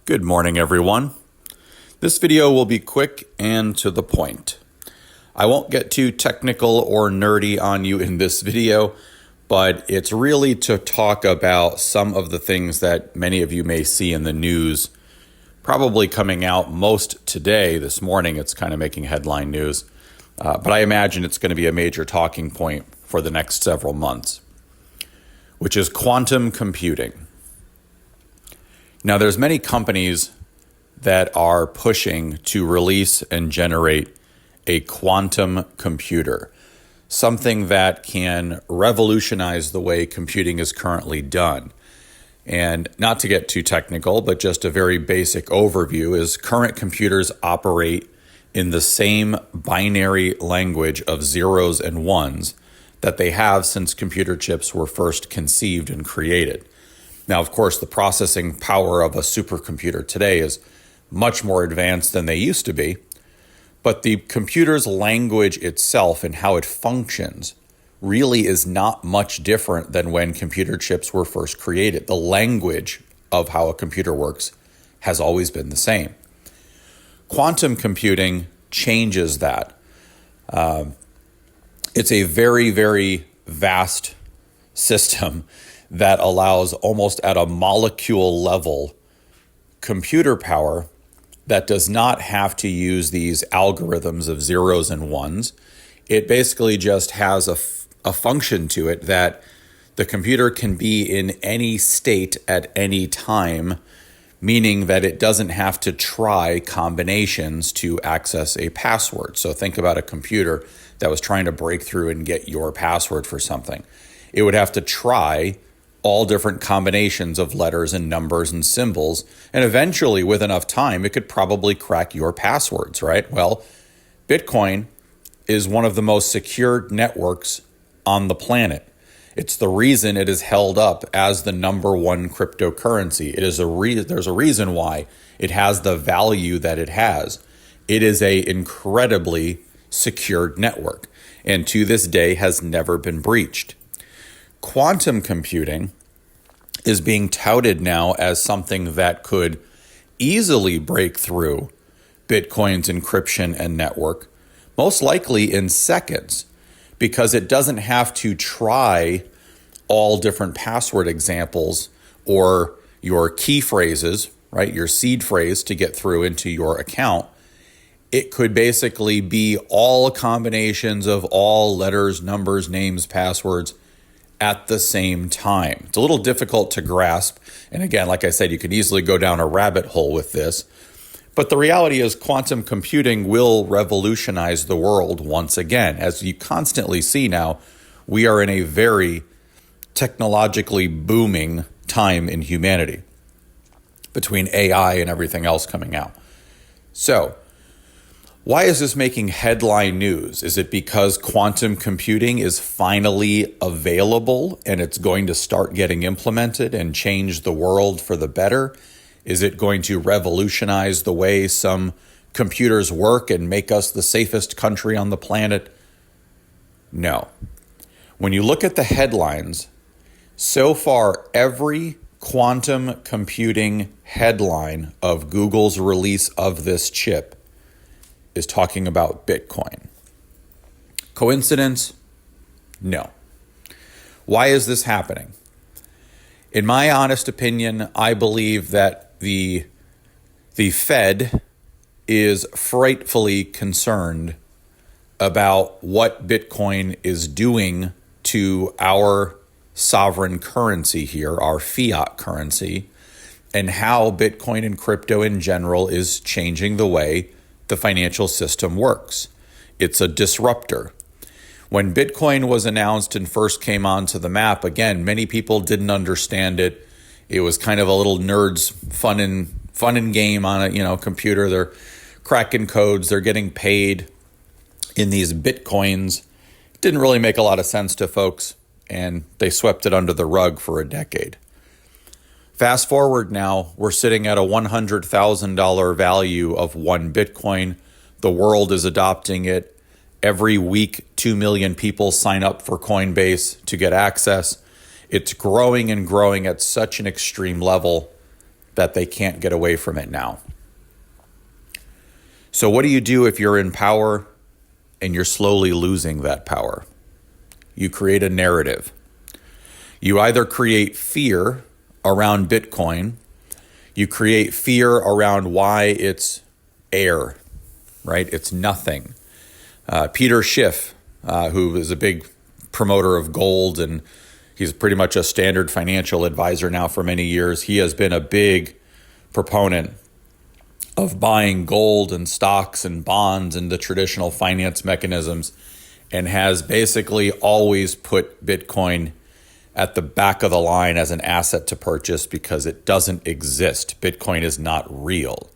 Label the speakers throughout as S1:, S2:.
S1: Good morning, everyone. This video will be quick and to the point. I won't get too technical or nerdy on you in this video, but it's really to talk about some of the things that many of you may see in the news, probably coming out most today, this morning. It's kind of making headline news, but I imagine it's going to be a major talking point for the next several months, which is quantum computing. Now, there's many companies that are pushing to release and generate a quantum computer, something that can revolutionize the way computing is currently done. And not to get too technical, but just a very basic overview is current computers operate in the same binary language of zeros and ones that they have since computer chips were first conceived and created. Now, of course, the processing power of a supercomputer today is much more advanced than they used to be, but the computer's language itself and how it functions really is not much different than when computer chips were first created. The language of how a computer works has always been the same. Quantum computing changes that. It's a very, very vast system that allows almost at a molecule level computer power that does not have to use these algorithms of zeros and ones. It basically just has a function to it that the computer can be in any state at any time, meaning that it doesn't have to try combinations to access a password. So think about a computer that was trying to break through and get your password for something. It would have to try all different combinations of letters and numbers and symbols, and eventually, with enough time, it could probably crack your passwords, right? Well, Bitcoin is one of the most secure networks on the planet. It's the reason it is held up as the number one cryptocurrency. There's a reason why it has the value that it has. It is an incredibly secured network, and to this day has never been breached. Quantum computing is being touted now as something that could easily break through Bitcoin's encryption and network, most likely in seconds, because it doesn't have to try all different password examples or your key phrases, right? Your seed phrase to get through into your account. It could basically be all combinations of all letters, numbers, names, passwords at the same time. It's a little difficult to grasp. And again, like I said, you could easily go down a rabbit hole with this. But the reality is quantum computing will revolutionize the world once again. As you constantly see now, we are in a very technologically booming time in humanity between AI and everything else coming out. So, why is this making headline news? Is it because quantum computing is finally available and it's going to start getting implemented and change the world for the better? Is it going to revolutionize the way some computers work and make us the safest country on the planet? No. When you look at the headlines, so far every quantum computing headline of Google's release of this chip is talking about Bitcoin. Coincidence? No. Why is this happening? In my honest opinion, I believe that the Fed is frightfully concerned about what Bitcoin is doing to our sovereign currency here, our fiat currency, and how Bitcoin and crypto in general is changing the way the financial system works. It's a disruptor. When Bitcoin was announced and first came onto the map, again, many people didn't understand it. It was kind of a little nerd's fun and game on a computer. They're cracking codes, they're getting paid in these Bitcoins. It didn't really make a lot of sense to folks, and they swept it under the rug for a decade. Fast forward now, we're sitting at a $100,000 value of one Bitcoin. The world is adopting it. Every week, 2 million people sign up for Coinbase to get access. It's growing and growing at such an extreme level that they can't get away from it now. So what do you do if you're in power and you're slowly losing that power? You create a narrative. You either create fear around Bitcoin, you create fear around why it's air, right? It's nothing. Peter Schiff, who is a big promoter of gold, and he's pretty much a standard financial advisor now for many years. He has been a big proponent of buying gold and stocks and bonds and the traditional finance mechanisms, and has basically always put Bitcoin at the back of the line as an asset to purchase because it doesn't exist. Bitcoin is not real.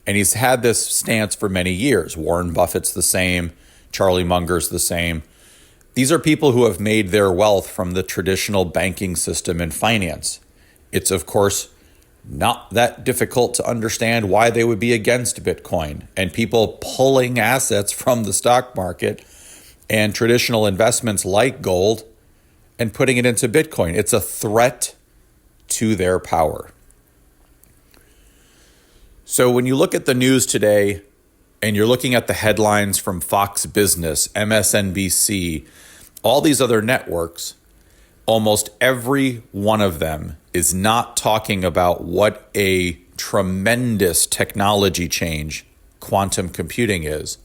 S1: And he's had this stance for many years. Warren Buffett's the same. Charlie Munger's the same. These are people who have made their wealth from the traditional banking system and finance. It's, of course, not that difficult to understand why they would be against Bitcoin and people pulling assets from the stock market and traditional investments like gold and putting it into Bitcoin. It's a threat to their power. So when you look at the news today and you're looking at the headlines from Fox Business, MSNBC, all these other networks, almost every one of them is not talking about what a tremendous technology change quantum computing is.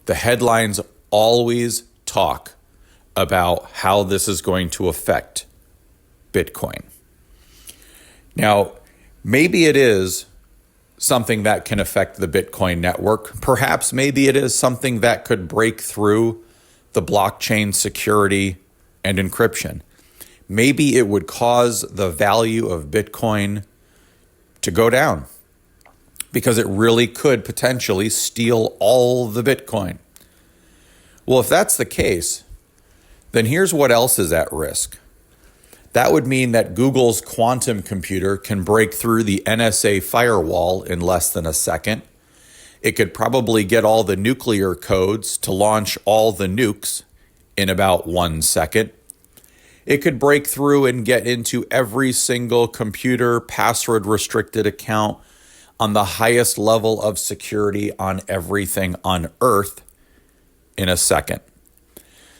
S1: The headlines always talk about how this is going to affect Bitcoin. Now, maybe it is something that can affect the Bitcoin network. Perhaps maybe it is something that could break through the blockchain security and encryption. Maybe it would cause the value of Bitcoin to go down because it really could potentially steal all the Bitcoin. Well, if that's the case, then here's what else is at risk. That would mean that Google's quantum computer can break through the NSA firewall in less than a second. It could probably get all the nuclear codes to launch all the nukes in about 1 second. It could break through and get into every single computer password restricted account on the highest level of security on everything on Earth in a second.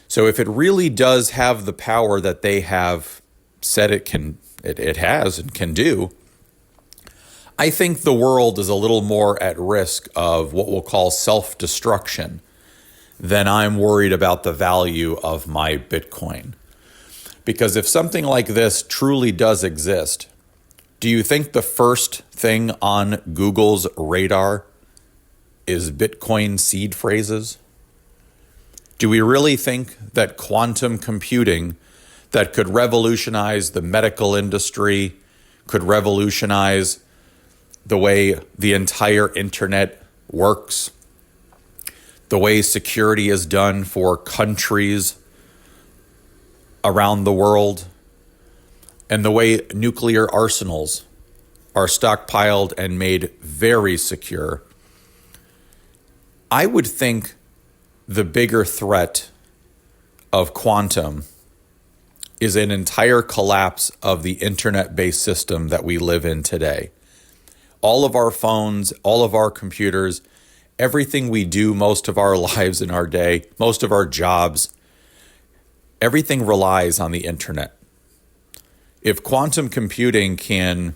S1: So if it really does have the power that they have said it has and can do, I think the world is a little more at risk of what we'll call self-destruction than I'm worried about the value of my Bitcoin. Because if something like this truly does exist, do you think the first thing on Google's radar is Bitcoin seed phrases? Do we really think that quantum computing that could revolutionize the medical industry, could revolutionize the way the entire internet works, the way security is done for countries around the world, and the way nuclear arsenals are stockpiled and made very secure? I would think the bigger threat of quantum is an entire collapse of the internet-based system that we live in today. All of our phones, all of our computers, everything we do, most of our lives in our day, most of our jobs, everything relies on the internet. If quantum computing can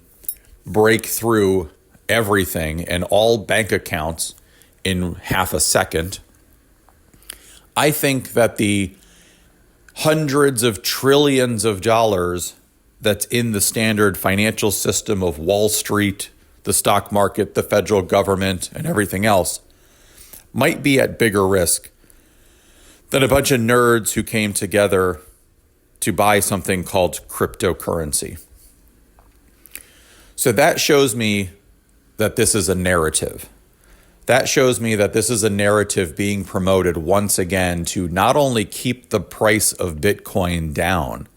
S1: break through everything and all bank accounts in half a second, I think that the hundreds of trillions of dollars that's in the standard financial system of Wall Street, the stock market, the federal government, and everything else might be at bigger risk than a bunch of nerds who came together to buy something called cryptocurrency. So that shows me that this is a narrative. That shows me that this is a narrative being promoted once again to not only keep the price of Bitcoin down,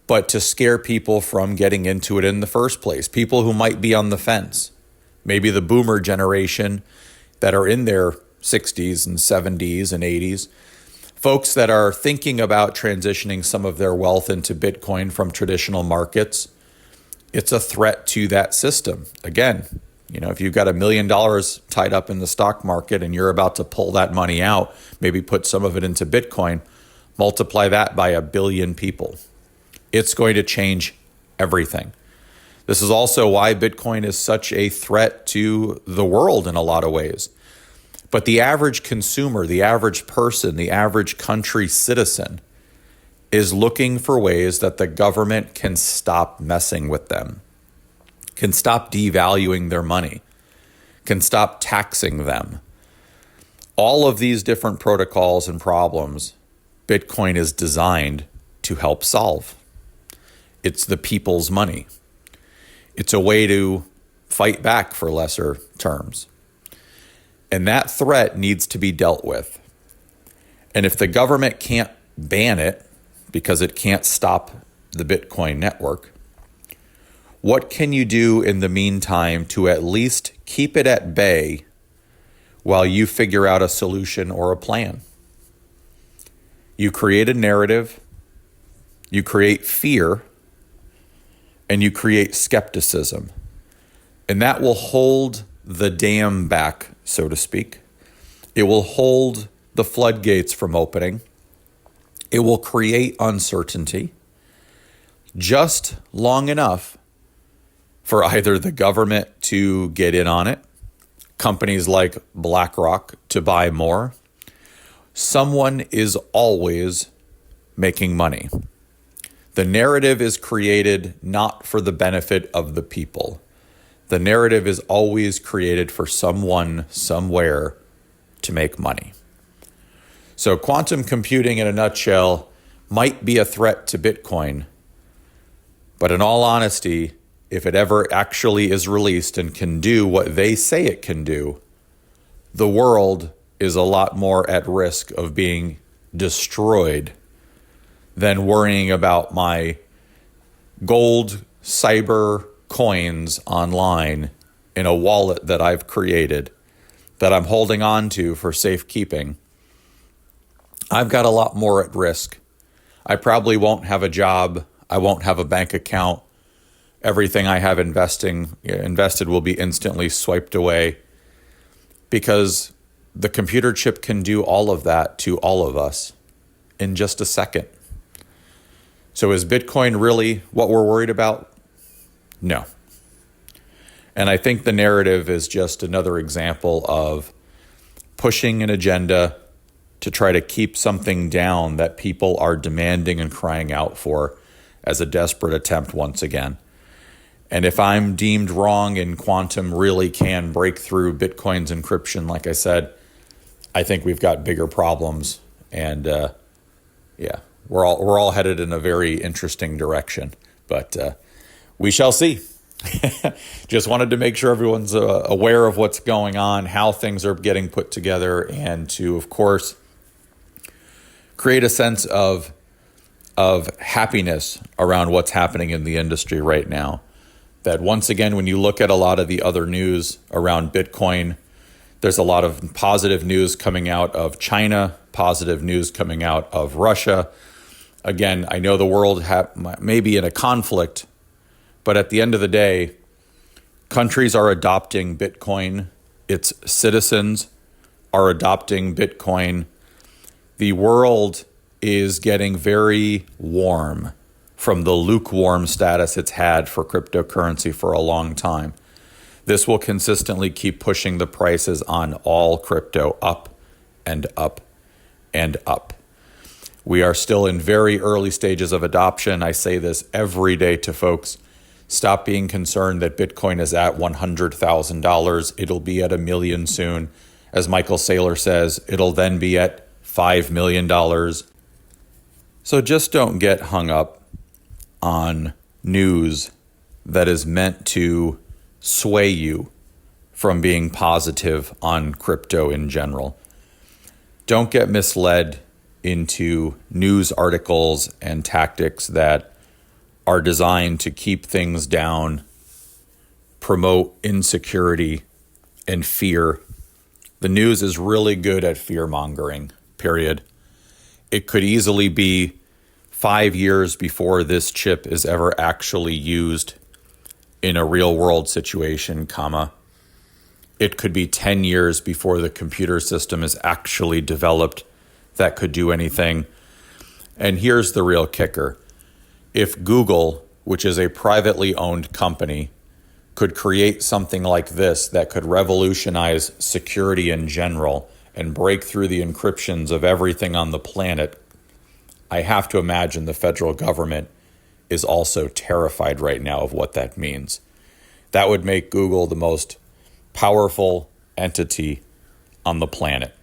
S1: but to scare people from getting into it in the first place. People who might be on the fence, maybe the boomer generation that are in their 60s and 70s and 80s, folks that are thinking about transitioning some of their wealth into Bitcoin from traditional markets. it's a threat to that system. Again, if you've got $1 million tied up in the stock market and you're about to pull that money out, maybe put some of it into Bitcoin, multiply that by 1 billion people. It's going to change everything. This is also why Bitcoin is such a threat to the world in a lot of ways. But the average consumer, the average person, the average country citizen is looking for ways that the government can stop messing with them, can stop devaluing their money, can stop taxing them. All of these different protocols and problems, Bitcoin is designed to help solve. It's the people's money. It's a way to fight back for lesser terms. And that threat needs to be dealt with. And if the government can't ban it because it can't stop the Bitcoin network, what can you do in the meantime to at least keep it at bay while you figure out a solution or a plan? You create a narrative, you create fear, and you create skepticism. And that will hold the dam back, so to speak. It will hold the floodgates from opening. It will create uncertainty just long enough for either the government to get in on it, companies like BlackRock to buy more. Someone is always making money. The narrative is created not for the benefit of the people. The narrative is always created for someone, somewhere, to make money. So quantum computing, in a nutshell, might be a threat to Bitcoin. But in all honesty, if it ever actually is released and can do what they say it can do, the world is a lot more at risk of being destroyed than worrying about my gold cyber coins online in a wallet that I've created that I'm holding on to for safekeeping. I've got a lot more at risk. I probably won't have a job. I won't have a bank account. Everything I have invested will be instantly swiped away because the computer chip can do all of that to all of us in just a second. So is Bitcoin really what we're worried about? No. And I think the narrative is just another example of pushing an agenda to try to keep something down that people are demanding and crying out for as a desperate attempt once again. And if I'm deemed wrong and quantum really can break through Bitcoin's encryption, like I said, I think we've got bigger problems. And we're all headed in a very interesting direction. But we shall see. Just wanted to make sure everyone's aware of what's going on, how things are getting put together, and to, of course, create a sense of happiness around what's happening in the industry right now. That once again, when you look at a lot of the other news around Bitcoin, there's a lot of positive news coming out of China, positive news coming out of Russia. Again, I know the world may be in a conflict, but at the end of the day, countries are adopting Bitcoin. Its citizens are adopting Bitcoin. The world is getting very warm from the lukewarm status it's had for cryptocurrency for a long time. This will consistently keep pushing the prices on all crypto up and up and up. We are still in very early stages of adoption. I say this every day to folks. Stop being concerned that Bitcoin is at $100,000. It'll be at $1 million soon. As Michael Saylor says, it'll then be at $5 million. So just don't get hung up on news that is meant to sway you from being positive on crypto in general. Don't get misled into news articles and tactics that are designed to keep things down, promote insecurity and fear. The news is really good at fear mongering, period. It could easily be 5 years before this chip is ever actually used in a real world situation, comma, it could be 10 years before the computer system is actually developed that could do anything. And here's the real kicker. If Google, which is a privately owned company, could create something like this that could revolutionize security in general and break through the encryptions of everything on the planet, I have to imagine the federal government is also terrified right now of what that means. That would make Google the most powerful entity on the planet.